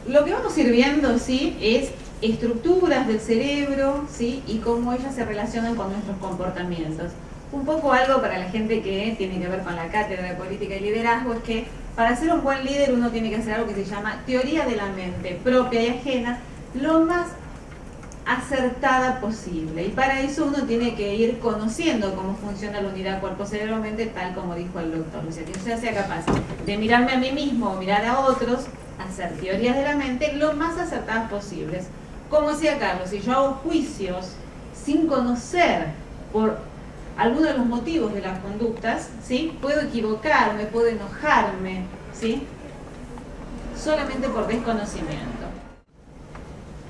Lo que vamos a ir viendo, ¿sí?, es estructuras del cerebro, ¿sí?, y cómo ellas se relacionan con nuestros comportamientos. Un poco algo para la gente que tiene que ver con la cátedra de política y liderazgo es que para ser un buen líder uno tiene que hacer algo que se llama teoría de la mente propia y ajena lo más acertada posible, y para eso uno tiene que ir conociendo cómo funciona la unidad cuerpo-cerebro-mente, tal como dijo el doctor. O sea, que yo sea capaz de mirarme a mí mismo o mirar a otros, hacer teorías de la mente lo más acertadas posibles. Como decía Carlos, si yo hago juicios sin conocer por alguno de los motivos de las conductas, ¿sí?, puedo equivocarme, puedo enojarme, ¿sí?, solamente por desconocimiento.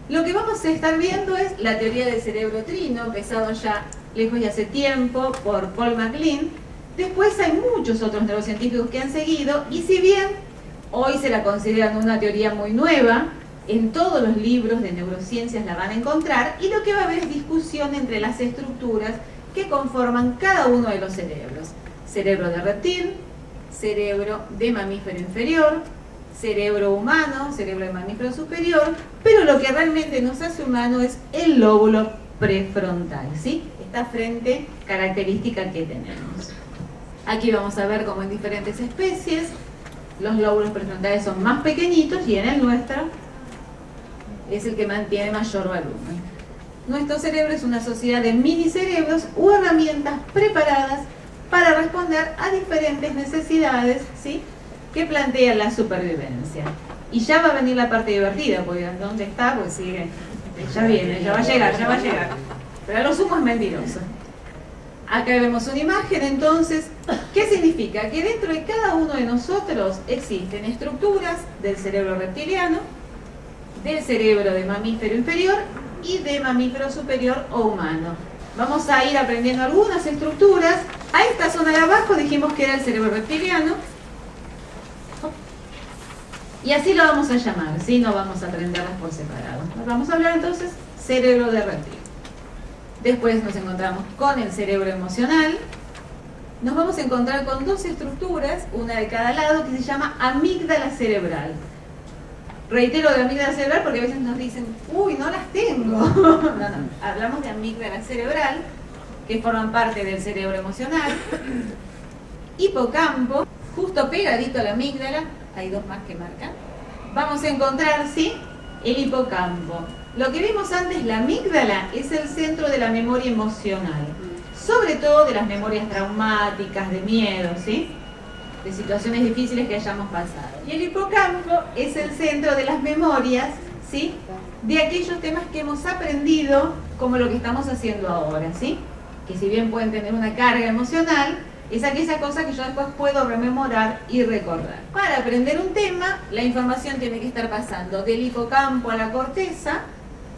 Lo que vamos a estar viendo es la teoría del cerebro trino, empezado ya lejos y hace tiempo por Paul MacLean. Después hay muchos otros neurocientíficos que han seguido, y si bien hoy se la consideran una teoría muy nueva, en todos los libros de neurociencias la van a encontrar, y lo que va a haber es discusión entre las estructuras que conforman cada uno de los cerebros. Cerebro de reptil, cerebro de mamífero inferior, cerebro humano, cerebro de mamífero superior, pero lo que realmente nos hace humano es el lóbulo prefrontal, ¿sí?, esta frente característica que tenemos. Aquí vamos a ver cómo en diferentes especies los lóbulos prefrontales son más pequeñitos, y en el nuestro es el que mantiene mayor volumen. Nuestro cerebro es una sociedad de mini cerebros u herramientas preparadas para responder a diferentes necesidades, ¿sí?, que plantean la supervivencia. Y ya va a venir la parte divertida, porque ¿dónde está? Pues sigue, ya viene, ya va a llegar, ya va a llegar. Pero a lo sumo es mentiroso. Acá vemos una imagen, entonces, ¿qué significa? Que dentro de cada uno de nosotros existen estructuras del cerebro reptiliano, del cerebro de mamífero inferior y de mamífero superior o humano. Vamos a ir aprendiendo algunas estructuras. A esta zona de abajo dijimos que era el cerebro reptiliano, y así lo vamos a llamar, ¿sí? No vamos a aprenderlas por separado. Vamos a hablar entonces cerebro de reptil. Después nos encontramos con el cerebro emocional. Nos vamos a encontrar con dos estructuras, una de cada lado, que se llama amígdala cerebral. Reitero de amígdala cerebral porque a veces nos dicen, uy, no las tengo. No, hablamos de amígdala cerebral, que forman parte del cerebro emocional. Hipocampo, justo pegadito a la amígdala, hay dos más que marcan. Vamos a encontrar, ¿sí?, el hipocampo. Lo que vimos antes, la amígdala, es el centro de la memoria emocional, sobre todo de las memorias traumáticas, de miedo, ¿sí?, de situaciones difíciles que hayamos pasado. Y el hipocampo es el centro de las memorias, ¿sí?, de aquellos temas que hemos aprendido, como lo que estamos haciendo ahora, ¿sí?, que si bien pueden tener una carga emocional, es aquella cosa que yo después puedo rememorar y recordar. Para aprender un tema, la información tiene que estar pasando del hipocampo a la corteza,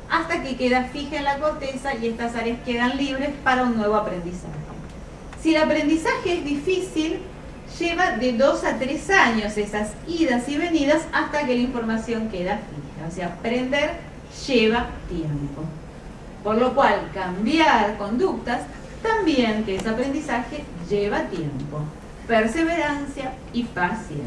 hasta que queda fija en la corteza y estas áreas quedan libres para un nuevo aprendizaje. Si el aprendizaje es difícil, lleva de 2 a 3 años esas idas y venidas hasta que la información queda fija. O sea, aprender lleva tiempo. Por lo cual, cambiar conductas también, que es aprendizaje, lleva tiempo, perseverancia y paciencia.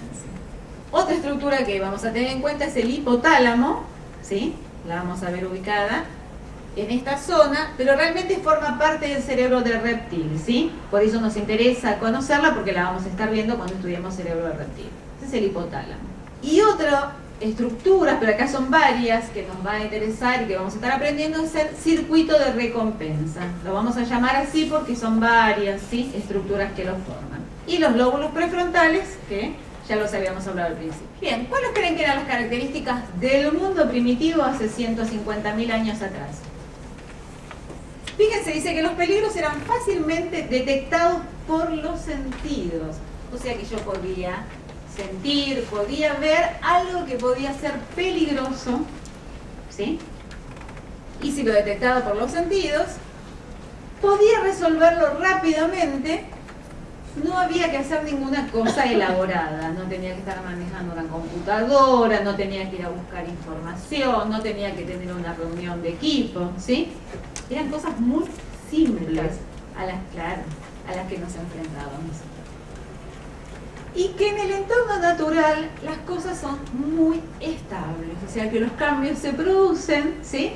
Otra estructura que vamos a tener en cuenta es el hipotálamo, ¿sí?, la vamos a ver ubicada en esta zona, pero realmente forma parte del cerebro del reptil, ¿sí? Por eso nos interesa conocerla, porque la vamos a estar viendo cuando estudiemos cerebro del reptil. Ese es el hipotálamo. Y otra estructura, pero acá son varias que nos van a interesar y que vamos a estar aprendiendo, es el circuito de recompensa. Lo vamos a llamar así porque son varias, ¿sí?, estructuras que lo forman. Y los lóbulos prefrontales, que ya los habíamos hablado al principio. Bien, ¿cuáles creen que eran las características del mundo primitivo hace 150.000 años atrás? Fíjense, dice que los peligros eran fácilmente detectados por los sentidos. O sea que yo podía sentir, podía ver algo que podía ser peligroso, ¿sí? Y si lo detectaba por los sentidos, podía resolverlo rápidamente. No había que hacer ninguna cosa elaborada, no tenía que estar manejando una computadora, no tenía que ir a buscar información, no tenía que tener una reunión de equipo, ¿sí? Eran cosas muy simples a las que nos enfrentábamos. Y que en el entorno natural las cosas son muy estables, o O sea que los cambios se producen, ¿sí?,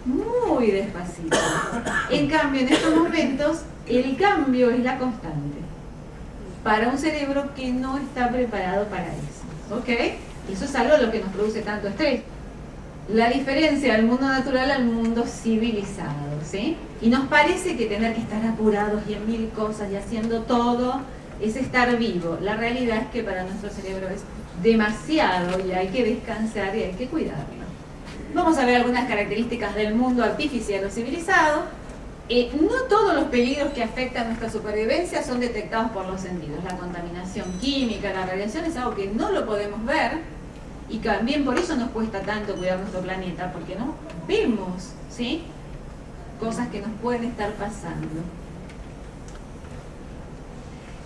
muy despacito. En cambio, en estos momentos, el cambio es la constante para un cerebro que no está preparado para eso. ¿Ok? Y eso es algo lo que nos produce tanto estrés. La diferencia del mundo natural al mundo civilizado, ¿sí? Y nos parece que tener que estar apurados y en mil cosas y haciendo todo es estar vivo. La realidad es que para nuestro cerebro es demasiado y hay que descansar y hay que cuidarlo. Vamos a ver algunas características del mundo artificial o civilizado. No todos los peligros que afectan nuestra supervivencia son detectados por los sentidos. La contaminación química, la radiación es algo que no lo podemos ver y también por eso nos cuesta tanto cuidar nuestro planeta, porque no vemos, ¿sí?, cosas que nos pueden estar pasando.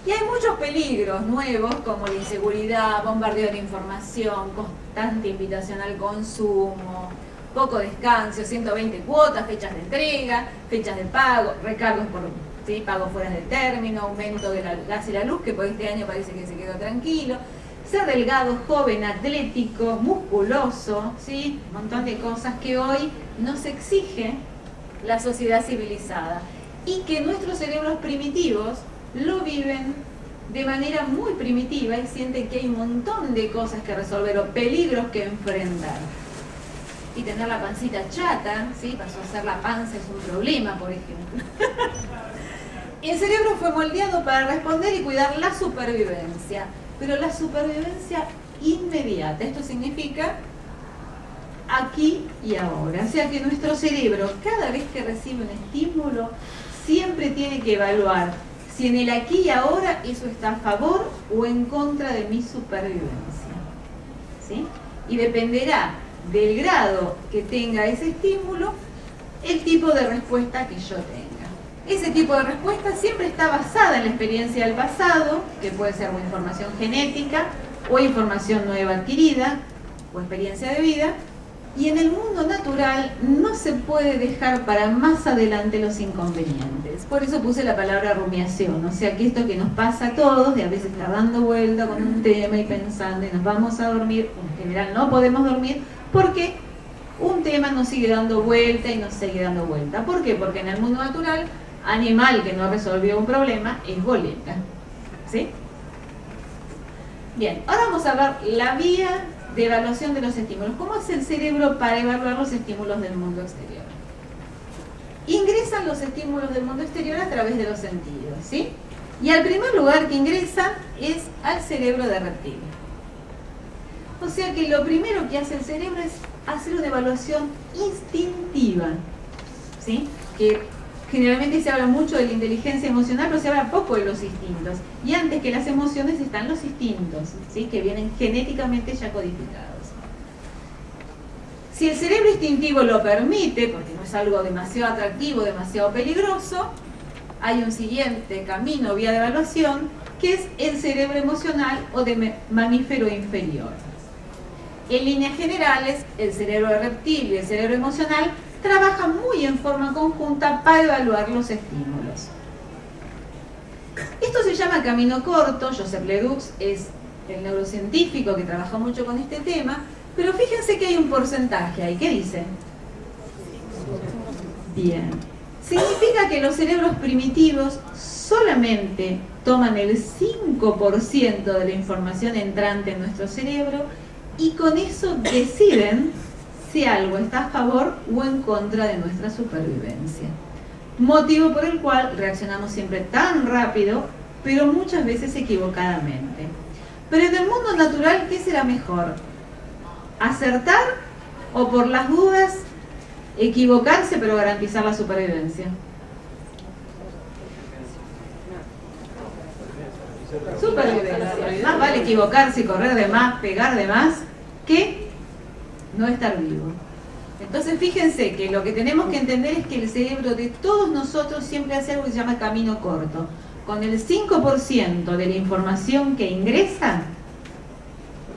Y hay muchos peligros nuevos como la inseguridad, bombardeo de información, constante invitación al consumo, poco descanso, 120 cuotas, fechas de entrega, fechas de pago, recargos por, ¿sí?, pago fuera de término, aumento del gas y la luz, que por este año parece que se quedó tranquilo, ser delgado, joven, atlético, musculoso, ¿sí?, un montón de cosas que hoy nos exige la sociedad civilizada y que nuestros cerebros primitivos lo viven de manera muy primitiva y sienten que hay un montón de cosas que resolver o peligros que enfrentar. Y tener la pancita chata, ¿sí?, pasó a ser la panza es un problema, por ejemplo. El cerebro fue moldeado para responder y cuidar la supervivencia, pero la supervivencia inmediata. Esto significa aquí y ahora. O sea que nuestro cerebro, cada vez que recibe un estímulo, siempre tiene que evaluar si en el aquí y ahora eso está a favor o en contra de mi supervivencia, ¿sí? Y dependerá del grado que tenga ese estímulo, el tipo de respuesta que yo tenga. Ese tipo de respuesta siempre está basada en la experiencia del pasado, que puede ser o información genética, o información nueva adquirida, o experiencia de vida, y en el mundo natural no se puede dejar para más adelante los inconvenientes. Por eso puse la palabra rumiación, o sea que esto que nos pasa a todos, de a veces estar dando vuelta con un tema y pensando y nos vamos a dormir, en general no podemos dormir, porque un tema nos sigue dando vuelta y nos sigue dando vuelta. ¿Por qué? Porque en el mundo natural, animal que no resolvió un problema es boleta, ¿sí? Bien, ahora vamos a ver la vía de evaluación de los estímulos. ¿Cómo hace el cerebro para evaluar los estímulos del mundo exterior? Ingresan los estímulos del mundo exterior a través de los sentidos, ¿sí? Y al primer lugar que ingresan es al cerebro de reptil. O sea que lo primero que hace el cerebro es hacer una evaluación instintiva, ¿sí? Que generalmente se habla mucho de la inteligencia emocional, pero se habla poco de los instintos. Y antes que las emociones están los instintos, ¿sí?, que vienen genéticamente ya codificados. Si el cerebro instintivo lo permite, porque no es algo demasiado atractivo, demasiado peligroso, hay un siguiente camino, vía de evaluación, que es el cerebro emocional o de mamífero inferior. En líneas generales, el cerebro de reptil y el cerebro emocional trabajan muy en forma conjunta para evaluar los estímulos. Esto se llama camino corto. Joseph Ledoux es el neurocientífico que trabajó mucho con este tema, pero fíjense que hay un porcentaje ahí. ¿Qué dice? Bien. Significa que los cerebros primitivos solamente toman el 5% de la información entrante en nuestro cerebro y con eso deciden si algo está a favor o en contra de nuestra supervivencia. Motivo por el cual reaccionamos siempre tan rápido, pero muchas veces equivocadamente. Pero en el mundo natural, ¿qué será mejor? ¿Acertar o por las dudas equivocarse pero garantizar la supervivencia? Supervivencia. Más vale equivocarse y correr de más, pegar de más, que no estar vivo. Entonces fíjense que lo que tenemos que entender es que el cerebro de todos nosotros siempre hace algo que se llama camino corto. Con el 5% de la información que ingresa,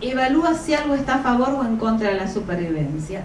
evalúa si algo está a favor o en contra de la supervivencia.